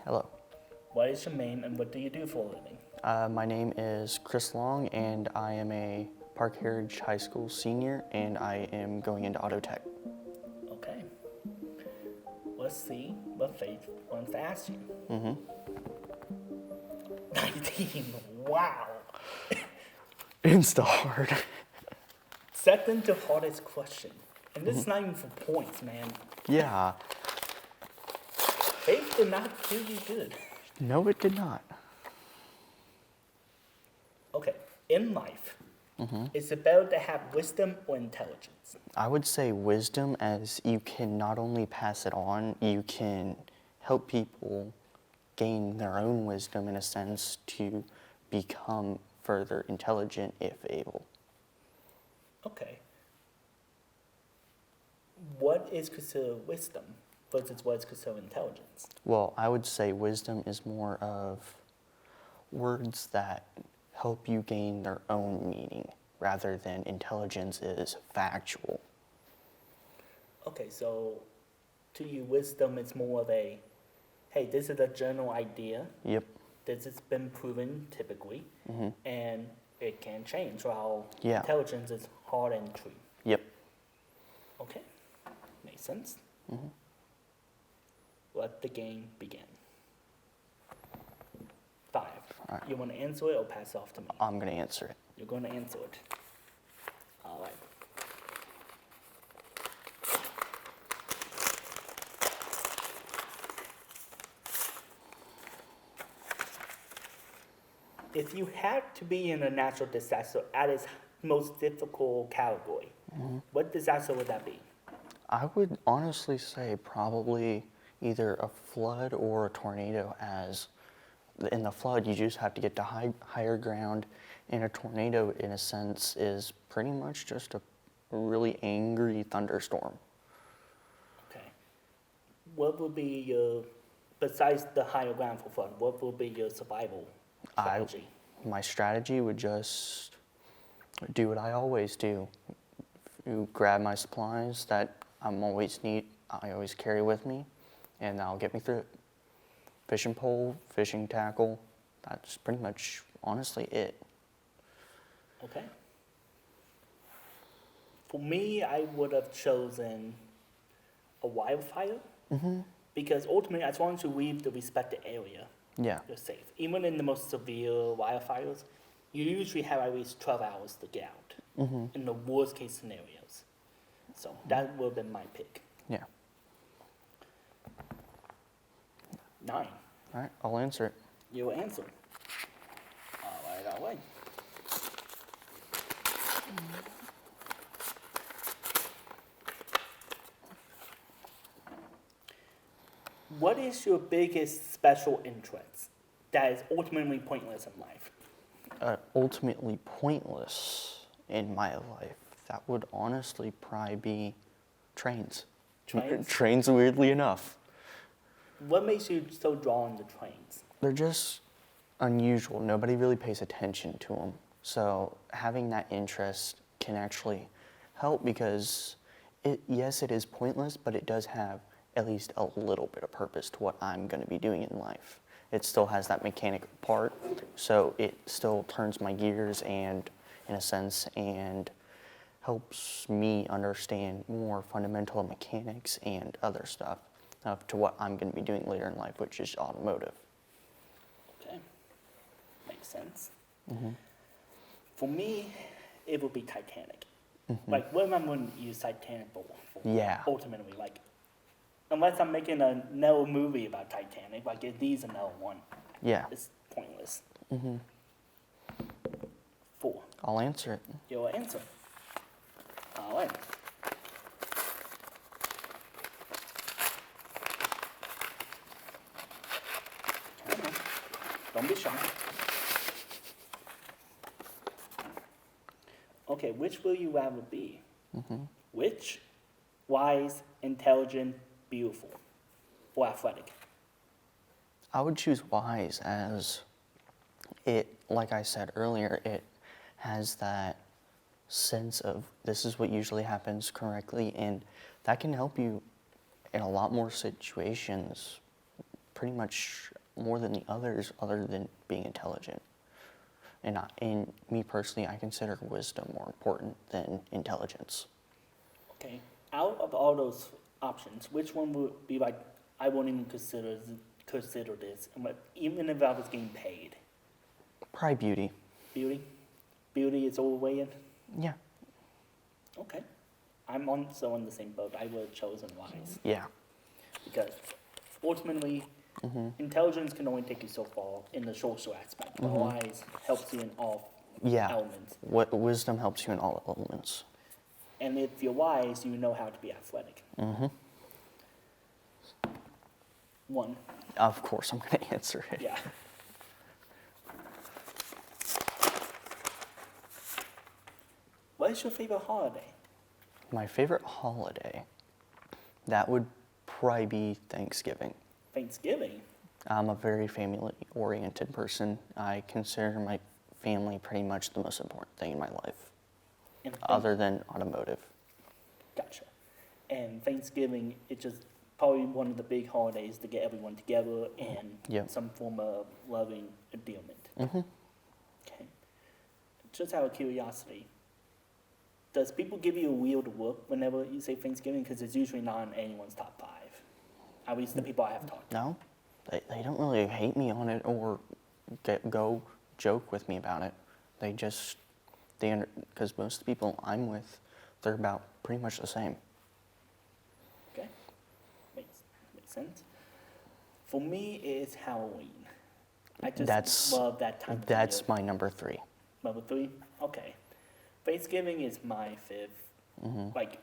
Hello. What is your name and what do you do for a living? My name is Chris Long, and I am a Park Heritage High School senior, and I am going into auto tech. Okay. Let's see what Faith wants to ask you. 19. Wow. Insta hard. Second to hardest question. And this is not even for points, man. Yeah. Faith did not do you good. No, it did not. Okay. In life, it's better to have wisdom or intelligence. I would say wisdom, as you can not only pass it on, you can help people gain their own wisdom in a sense to become further intelligent if able. Okay. What is considered wisdom versus what is considered intelligence? Well, I would say wisdom is more of words that help you gain their own meaning rather than intelligence is factual. Okay, so to you, wisdom is more of a, hey, this is a general idea. Yep. This has been proven typically, and it can change. While Yeah. intelligence is hard and true. Yep. Okay, makes sense. Let the game begin. 5. All right. You want to answer it or pass it off to me? I'm going to answer it. You're going to answer it. All right. If you had to be in a natural disaster at its most difficult category, what disaster would that be? I would honestly say probably either a flood or a tornado, as in the flood you just have to get to higher ground, and a tornado in a sense is pretty much just a really angry thunderstorm. Okay. What would be your, besides the higher ground for flood, what would be your survival strategy? My strategy would just do what I always do. You grab my supplies that I always carry with me, and that'll get me through it. Fishing pole, fishing tackle, that's pretty much honestly it. Okay. For me, I would have chosen a wildfire because ultimately, as long as you leave the respected area, Yeah. you're safe. Even in the most severe wildfires, you usually have at least 12 hours to get out in the worst case scenarios. So that would have been my pick. Yeah. 9. All right, I'll answer it. Your answer. All right. What is your biggest special interest that is ultimately pointless in life? Ultimately pointless in my life, that would honestly probably be trains. Trains? Trains, weirdly enough. What makes you so drawn to trains? They're just unusual. Nobody really pays attention to them. So having that interest can actually help because yes, it is pointless, but it does have at least a little bit of purpose to what I'm going to be doing in life. It still has that mechanical part, so it still turns my gears and, in a sense, and helps me understand more fundamental mechanics and other stuff to what I'm going to be doing later in life, which is automotive. Okay, makes sense. For me, it would be Titanic. Like, what am I going to use Titanic for? Yeah. Ultimately, like, unless I'm making another movie about Titanic, like it needs another one. Yeah. It's pointless. 4. I'll answer it. Your answer. All right. Come on. Don't be shy. Okay, which will you rather be? Which? Wise, intelligent, beautiful, or athletic? I would choose wise, as it, like I said earlier, it has that sense of this is what usually happens correctly, and that can help you in a lot more situations pretty much more than the others, other than being intelligent. And me personally, I consider wisdom more important than intelligence. Okay. Out of all those options, which one would be like, I won't even consider this, even if I was getting paid? Probably beauty. Beauty? Beauty is all the way in? Yeah. Okay. I'm also on the same boat. I would have chosen wise. Yeah. Because ultimately, intelligence can only take you so far in the social aspect, but wise helps you in all Yeah. elements. What wisdom helps you in all elements. And if you're wise, you know how to be athletic. One. Of course, I'm going to answer it. Yeah. What is your favorite holiday? My favorite holiday, that would probably be Thanksgiving. Thanksgiving? I'm a very family-oriented person. I consider my family pretty much the most important thing in my life, And other than automotive. Gotcha. And Thanksgiving, it's just probably one of the big holidays to get everyone together and Yep. some form of loving endearment. Mm-hmm. Okay. Just out of curiosity, does people give you a wheel to work whenever you say Thanksgiving? Because it's usually not in anyone's top 5. At least the people I have talked to. No, they don't really hate me on it or go joke with me about it. Because most of the people I'm with, they're about pretty much the same. Okay. Makes sense. For me, it's Halloween. I just love that time of year. That's my number 3. Number 3? Okay. Thanksgiving is my 5th. Like,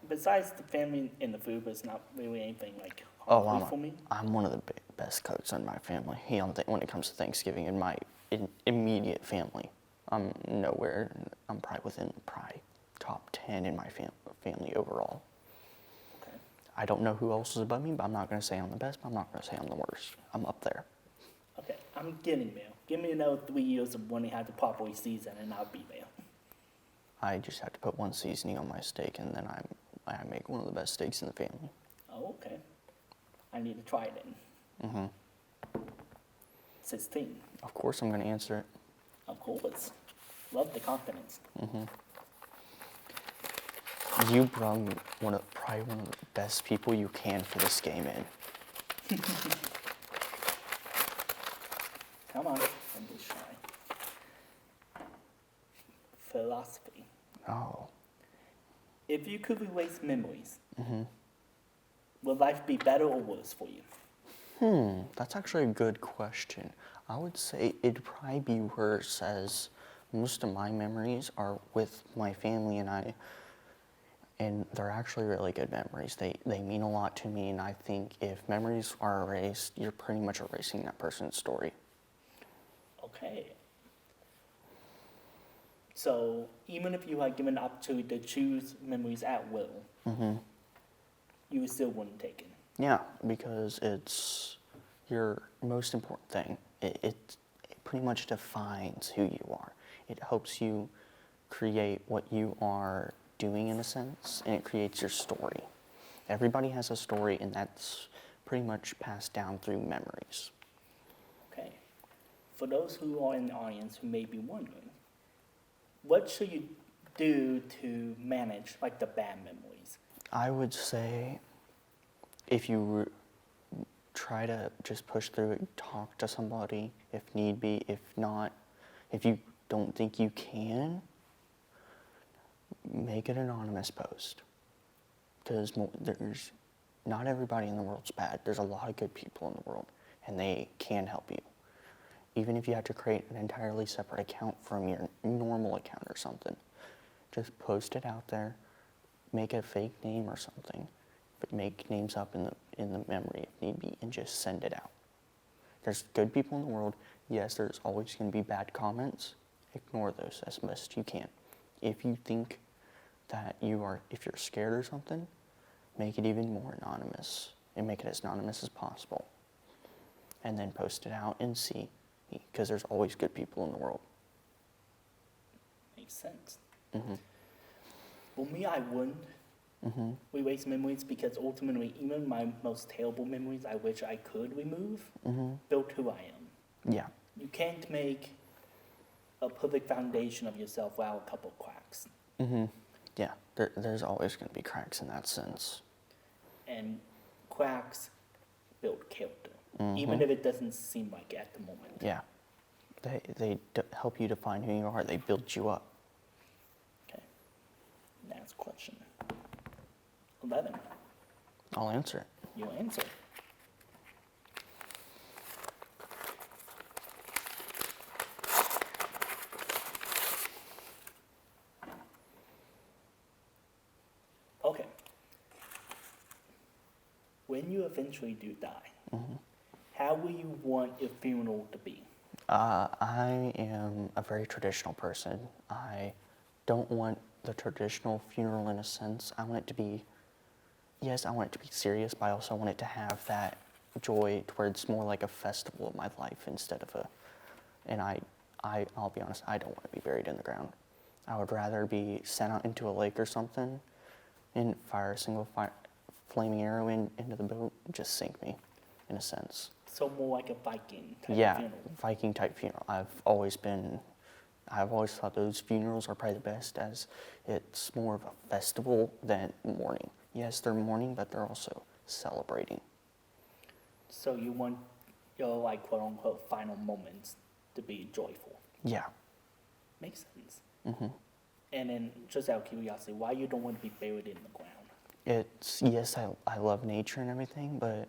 besides the family and the food, but it's not really anything like hungry for me. I'm one of the best cooks in my family. When it comes to Thanksgiving, in my immediate family, I'm nowhere. I'm probably within top 10 in my family overall. Okay. I don't know who else is above me, but I'm not going to say I'm the best, but I'm not going to say I'm the worst. I'm up there. Okay, I'm getting there. Give me another 3 years of learning how to properly season, and I'll be there. I just have to put one seasoning on my steak, and then I make one of the best steaks in the family. Oh, okay. I need to try it then. 16. Of course, I'm going to answer it. Of course. Love the confidence. You brought probably one of the best people you can for this game in. Come on, don't be shy. Philosophy. Oh. If you could erase memories, would life be better or worse for you? That's actually a good question. I would say it'd probably be worse, as most of my memories are with my family and I, and they're actually really good memories. They mean a lot to me, and I think if memories are erased, you're pretty much erasing that person's story. Okay. So even if you had given the opportunity to choose memories at will, you still wouldn't take it. Yeah, because it's your most important thing. It pretty much defines who you are. It helps you create what you are doing in a sense, and it creates your story. Everybody has a story, and that's pretty much passed down through memories. Okay. For those who are in the audience who may be wondering, what should you do to manage like the bad memories? I would say if you try to just push through it, talk to somebody if need be. If not, if you don't think you can, make an anonymous post. Because there's not everybody in the world's bad. There's a lot of good people in the world, and they can help you. Even if you have to create an entirely separate account from your normal account or something, just post it out there, make a fake name or something, but make names up in the memory if need be, and just send it out. There's good people in the world. Yes, there's always going to be bad comments. Ignore those as best you can. If you think that if you're scared or something, make it even more anonymous and make it as anonymous as possible. And then post it out and see, because there's always good people in the world. Makes sense. For me, I wouldn't, We erase memories because ultimately, even my most terrible memories I wish I could remove, built who I am. Yeah. You can't make a perfect foundation of yourself without a couple cracks. Yeah. There's always going to be cracks in that sense. And cracks build character, even if it doesn't seem like it at the moment. Yeah. They help you define who you are. They build you up. Okay. Next question. 11. I'll answer it. Your answer. Okay. When you eventually do die, how will you want your funeral to be? I am a very traditional person. I don't want the traditional funeral in a sense. I want it to be, yes, I want it to be serious, but I also want it to have that joy to where it's more like a festival of my life instead of and I'll be honest, I don't want to be buried in the ground. I would rather be sent out into a lake or something and fire a single flaming arrow into the boat and just sink me, in a sense. So more like a Viking type Yeah, of funeral. Viking type funeral. I've always thought those funerals are probably the best, as it's more of a festival than mourning. Yes, they're mourning, but they're also celebrating. So you want your like quote unquote final moments to be joyful. Yeah. Makes sense. And then just out of curiosity, why you don't want to be buried in the ground? Yes, I love nature and everything, but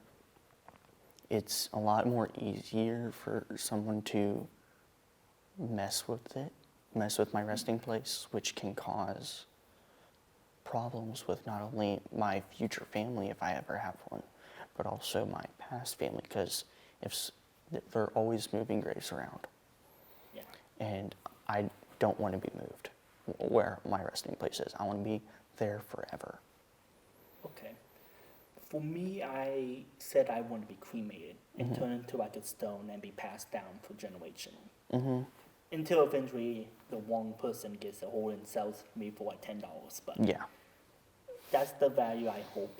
it's a lot more easier for someone to mess with my resting place, which can cause problems with not only my future family, if I ever have one, but also my past family, because they're always moving graves around. Yeah. And I don't want to be moved where my resting place is. I want to be there forever. Okay. For me, I said I want to be cremated and turn into like a stone and be passed down for generation. Until eventually the one person gets a hold and sells me for like $10. But Yeah. that's the value I hope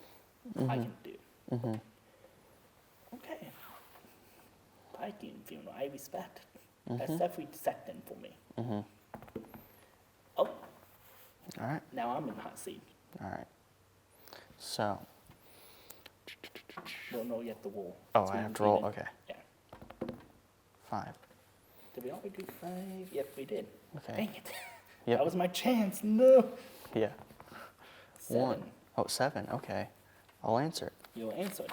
I can do. Okay. Viking funeral, I respect. That's definitely second for me. Oh, All right. now I'm in the hot seat. All right. So. No, you have to roll. Oh, I have to roll? Okay. Yeah. 5. Did we already do 5? Yep, we did. Okay. Dang it. Yep. That was my chance. No. Yeah. 7. 1. Oh, 7. Okay. I'll answer it. You'll answer it.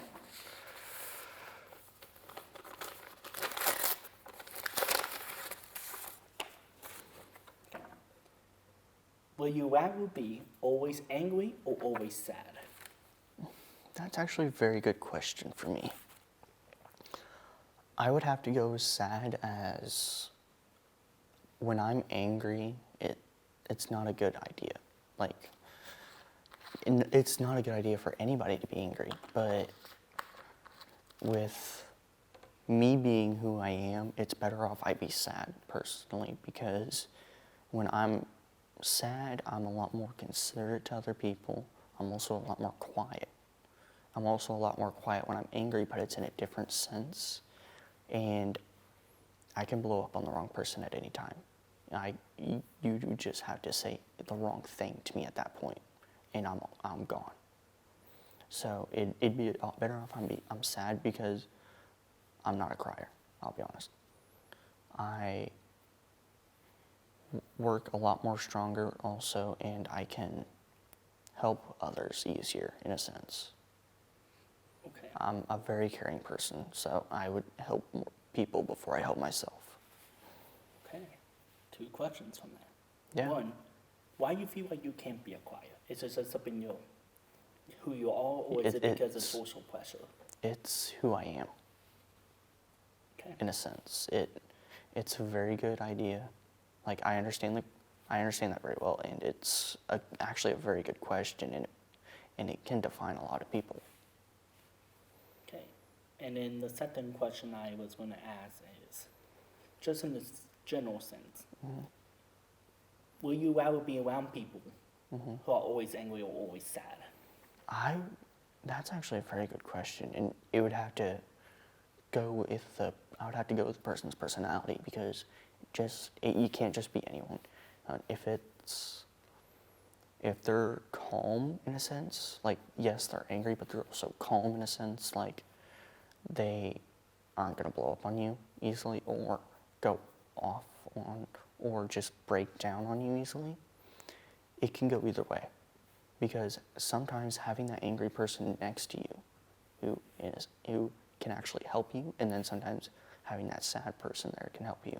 Will you rather be always angry or always sad? That's actually a very good question for me. I would have to go with sad, as when I'm angry, it's not a good idea. Like, it's not a good idea for anybody to be angry, but with me being who I am, it's better off I be sad personally, because when I'm sad, I'm a lot more considerate to other people. I'm also a lot more quiet. I'm also a lot more quiet when I'm angry, but it's in a different sense. And I can blow up on the wrong person at any time. You just have to say the wrong thing to me at that point, and I'm gone. So it'd be a lot better if I'm sad, because I'm not a crier, I'll be honest. I work a lot more stronger also, and I can help others easier in a sense. Okay. I'm a very caring person, so I would help more people before I help myself. Okay. 2 questions from that. Yeah. 1, why you feel like you can't be a crier? Is it just something who you are, or is it because of social pressure? It's who I am. Okay. In a sense, it's a very good idea. Like, I understand that very well, and it's actually a very good question, and it can define a lot of people. Okay. And then the second question I was going to ask is, just in this general sense, will you rather be around people who are always angry or always sad? That's actually a very good question, and it would have to go with I would have to go with the person's personality because you can't just be anyone. If they're calm in a sense, like yes, they're angry, but they're also calm in a sense, like they aren't gonna blow up on you easily or go off on or just break down on you easily. It can go either way. Because sometimes having that angry person next to you who can actually help you, and then sometimes having that sad person there can help you.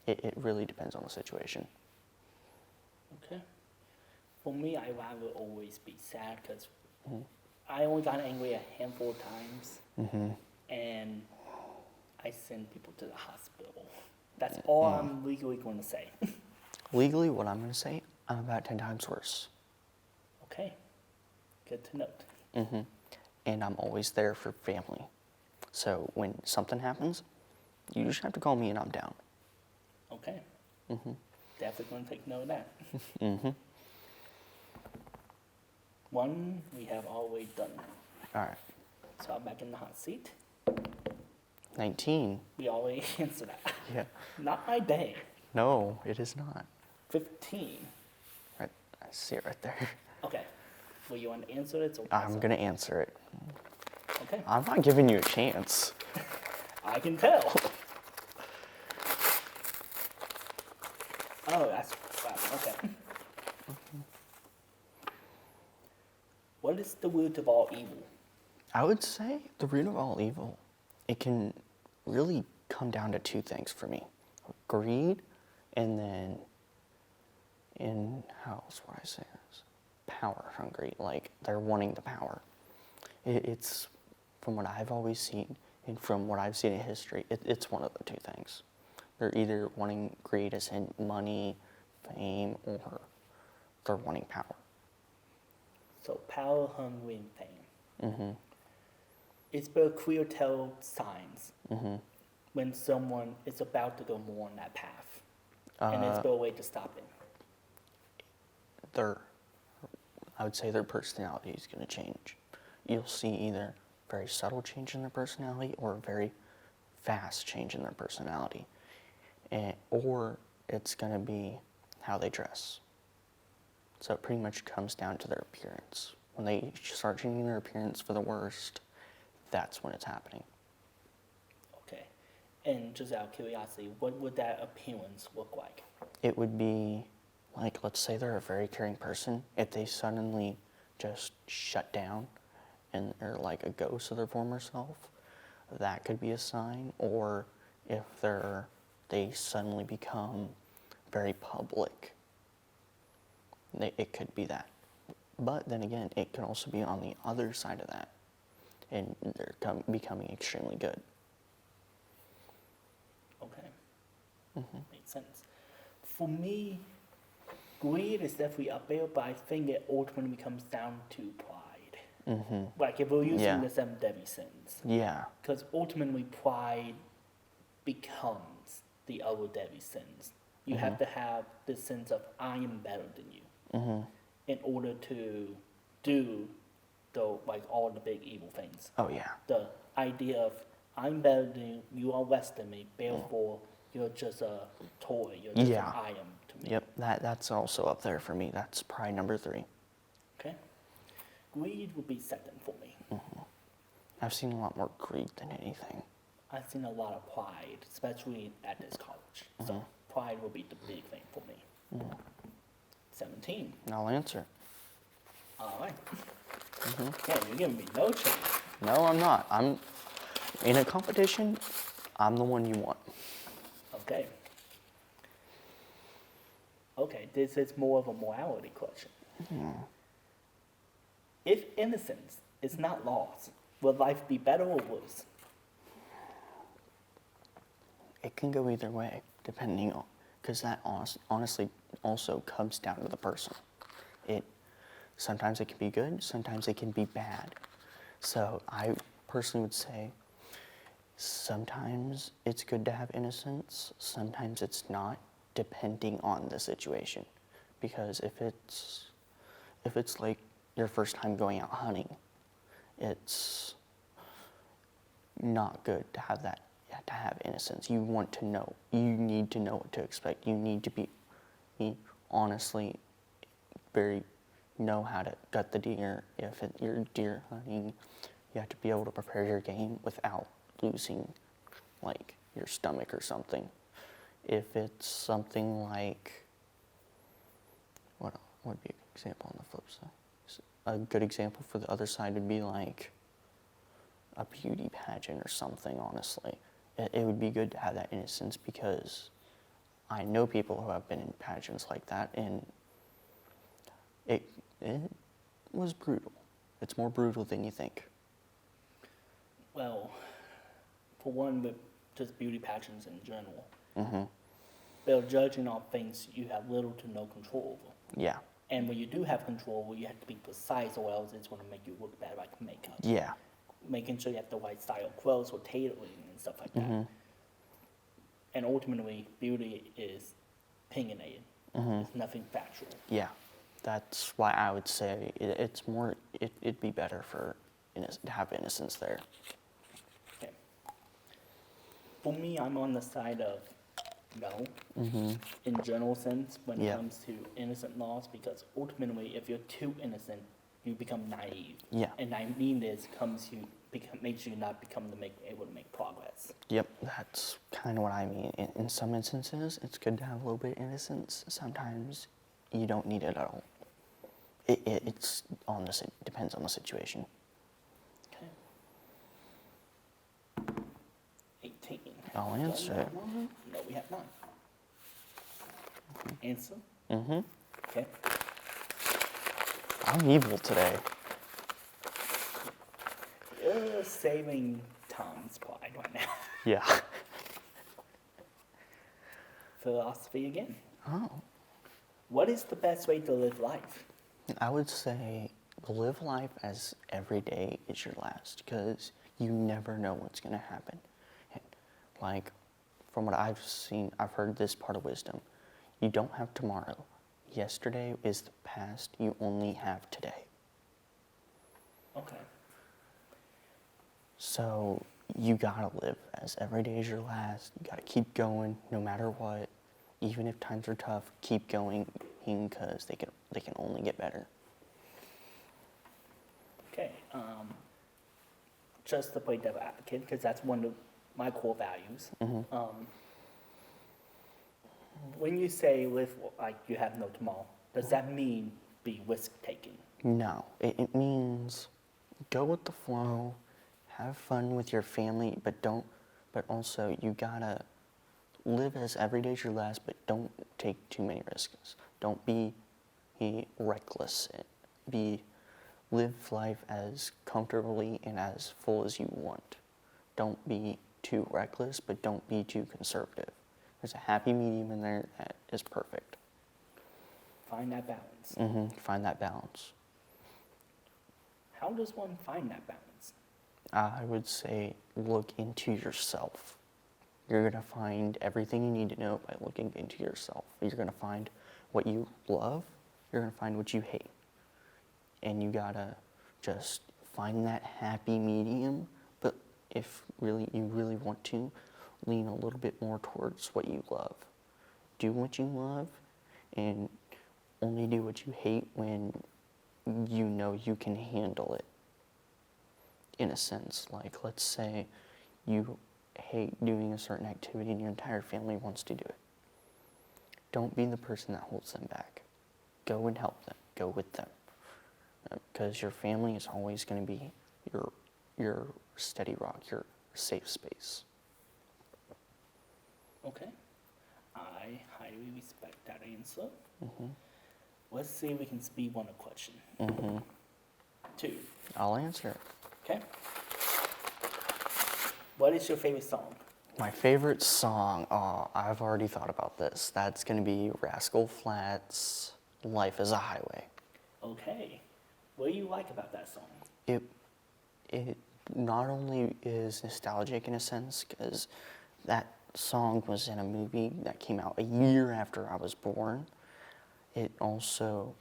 It really depends on the situation. Okay. For me, I rather always be sad because I only got angry a handful of times, and I send people to the hospital. That's all I'm legally going to say. Legally, what I'm going to say, I'm about 10 times worse. Okay, good to note. And I'm always there for family. So when something happens, you just have to call me and I'm down. Okay. Definitely going to take note of that. One, we have always done. All right. So I'm back in the hot seat. 19. We always answer that. Yeah. Not my day. No, it is not. 15. Right, I see it right there. Okay. Well, you want to answer it? Or I'm going to answer it. Okay. I'm not giving you a chance. I can tell. Oh, that's wow. Okay. What is the root of all evil? I would say the root of all evil, it can really come down to two things for me. Greed, and then, how else would I say this? Power hungry, like they're wanting the power. It's, from what I've always seen, and from what I've seen in history, it's one of the two things. They're either wanting greed as in money, fame, or they're wanting power. So power, hungry, and fame. It's very clear tell signs when someone is about to go more on that path, and there's no way to stop it. I would say their personality is going to change. You'll see either very subtle change in their personality or a very fast change in their personality. Or it's going to be how they dress. So it pretty much comes down to their appearance. When they start changing their appearance for the worst, that's when it's happening. Okay. And just out of curiosity, what would that appearance look like? It would be like, let's say they're a very caring person. If they suddenly just shut down and are like a ghost of their former self, that could be a sign. Or if they suddenly become very public, it could be that. But then again, it can also be on the other side of that, and they're becoming extremely good. Okay. Makes sense. For me, greed is definitely up there, but I think it ultimately comes down to pride. Like if we're using the 7 deadly sins. Yeah. Because ultimately pride becomes the other deadly sins. You have to have this sense of I am better than you in order to do all the big evil things. Oh yeah. The idea of I'm better than you, you are less than me, therefore you're just a toy, you're just an item to me. Yep, that's also up there for me. That's pride number 3. Okay. Greed would be second for me. I've seen a lot more greed than anything. I've seen a lot of pride, especially at this college. So pride will be the big thing for me. 17. I'll answer. All right. Yeah, you're giving me no chance. No, I'm not. I'm in a competition. I'm the one you want. Okay. Okay, this is more of a morality question. If innocence is not lost, will life be better or worse? It can go either way, depending on, because that honestly also comes down to the person. Sometimes it can be good, sometimes it can be bad. So I personally would say sometimes it's good to have innocence, sometimes it's not, depending on the situation. Because if it's like your first time going out hunting. It's not good to have that, to have innocence. You want to know. You need to know what to expect. You need to be honestly know how to gut the deer. If you're deer hunting, you have to be able to prepare your game without losing, like, your stomach or something. If it's something like, what would be an example on the flip side? A good example for the other side would be like a beauty pageant or something, honestly. It would be good to have that innocence, because I know people who have been in pageants like that, and it was brutal. It's more brutal than you think. Well, for one, with just beauty pageants in general, Mm-hmm. they're judging on things you have little to no control over. Yeah. And when you do have control, you have to be precise, or else it's going to make you look bad, like makeup. Yeah. Making sure you have the right style of clothes or tailoring and stuff like that. Mm-hmm. And ultimately, beauty is opinionated. Mm-hmm. It's nothing factual. Yeah. That's why I would say it'd be better to have innocence there. Okay. For me, I'm on the side of no, in general sense, when it Yeah. comes to innocent laws, because ultimately, if you're too innocent, you become naive. Yeah. And naiveness makes you not able to make progress. Yep, that's kind of what I mean. In some instances, it's good to have a little bit of innocence. Sometimes you don't need it at all. It's depends on the situation. Okay. 18. I'll answer Done it. that one? No, we have not. Answer? Mm-hmm. Okay. I'm evil today. You're saving Tom's pride right now. Yeah. Philosophy again. Oh. What is the best way to live life? I would say live life as every day is your last, because you never know what's going to happen. Like, from what I've seen, I've heard this part of wisdom. You don't have tomorrow. Yesterday is the past. You only have today. Okay. So you gotta live as every day is your last. You gotta keep going no matter what. Even if times are tough, keep going, because they can only get better. Okay. Just to play devil advocate, because that's one of my core values. When you say live like you have no tomorrow, does that mean be risk taking? No, it means go with the flow, have fun with your family, but also you gotta live as every day's your last, but don't take too many risks. Don't be reckless. Live life as comfortably and as full as you want. Don't be too reckless, but don't be too conservative. There's a happy medium in there that is perfect. Find that balance. Find that balance. How does one find that balance? I would say look into yourself. You're going to find everything you need to know by looking into yourself. You're going to find what you love. You're going to find what you hate. And you got to just find that happy medium. But if you really want to, lean a little bit more towards what you love. Do what you love, and only do what you hate when you know you can handle it. In a sense, like, let's say you hate doing a certain activity and your entire family wants to do it. Don't be the person that holds them back. Go and help them. Go with them. Because your family is always going to be your steady rock, your safe space. Okay. I highly respect that answer. Let's see if we can speed one a question. 2. I'll answer it. Okay. What is your favorite song? My favorite song, I've already thought about this. That's going to be Rascal Flatts' Life is a Highway. Okay. What do you like about that song? It not only is nostalgic in a sense, because that song was in a movie that came out a year after I was born. It also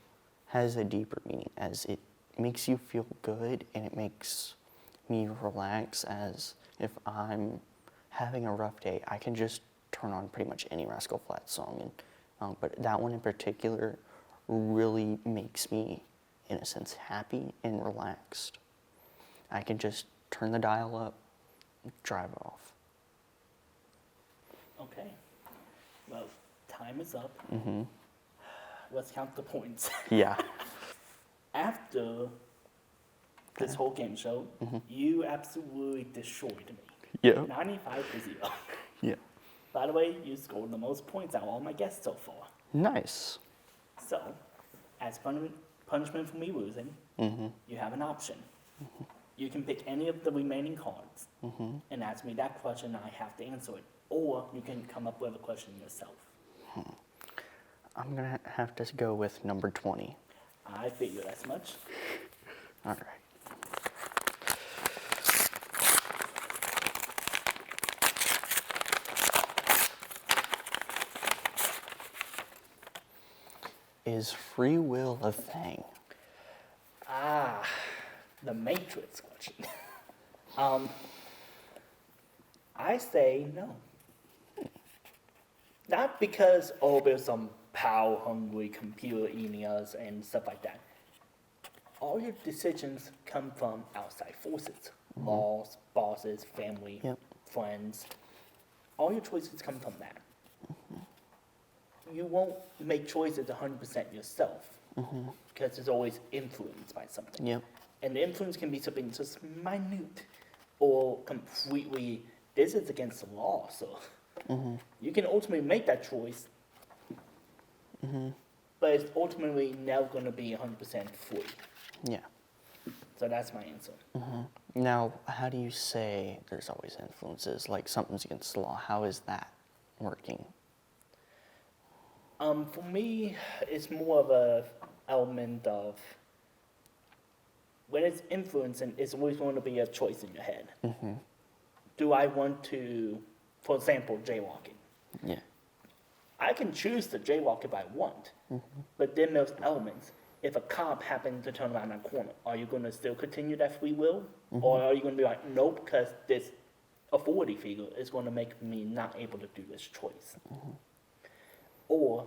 has a deeper meaning, as it makes you feel good, and it makes me relax. As if I'm having a rough day, I can just turn on pretty much any Rascal Flatts song, and but that one in particular really makes me, in a sense, happy and relaxed. I can just turn the dial up, drive off. Okay. Well, time is up. Mm-hmm. Let's count the points. Yeah. After this whole game show, you absolutely destroyed me. Yeah. 95-0. Yeah. By the way, you scored the most points out of all my guests so far. Nice. So, as punishment for me losing, you have an option. You can pick any of the remaining cards and ask me that question, and I have to answer it. Or you can come up with a question yourself. I'm going to have to go with number 20. I figured as much. All right. Is free will a thing? Ah, the Matrix question. I say no. Not because, oh, there's some power-hungry computer eating us and stuff like that. All your decisions come from outside forces. Laws, bosses, family, friends. All your choices come from that. You won't make choices 100% yourself because it's always influenced by something. Yep. And the influence can be something just minute or completely, this is against the law, so you can ultimately make that choice, but it's ultimately never going to be 100% free. Yeah. So that's my answer. Now, how do you say there's always influences, like something's against the law? How is that working? For me, it's more of a element of when it's influencing, it's always going to be a choice in your head. Do I want to, for example, jaywalking? Yeah. I can choose to jaywalk if I want, but then there's elements. If a cop happens to turn around that corner, are you going to still continue that free will? Or are you going to be like, nope, because this authority figure is going to make me not able to do this choice? Or,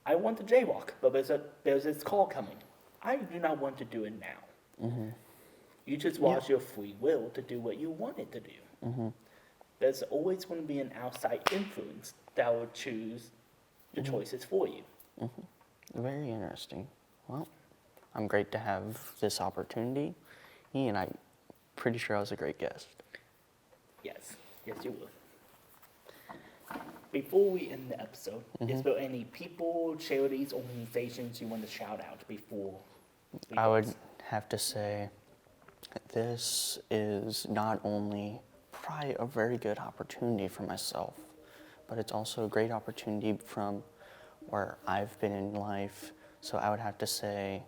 I want to jaywalk, but there's this call coming. I do not want to do it now. You just watch your free will to do what you want it to do. There's always going to be an outside influence that will choose the choices for you. Very interesting. Well, I'm great to have this opportunity, and I'm pretty sure I was a great guest. Yes, yes you will. Before we end the episode, is there any people, charities, organizations you want to shout out before we I would close? have to say this is not only probably a very good opportunity for myself, but it's also a great opportunity from where I've been in life. So I would have to say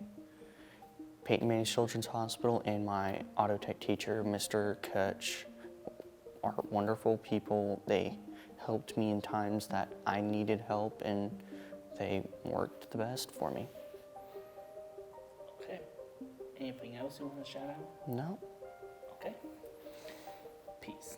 Peyton Manning Children's Hospital and my auto tech teacher, Mr. Kutch, are wonderful people. They helped me in times that I needed help, and they worked the best for me. Okay. Anything else you want to shout out? No. Okay. Peace.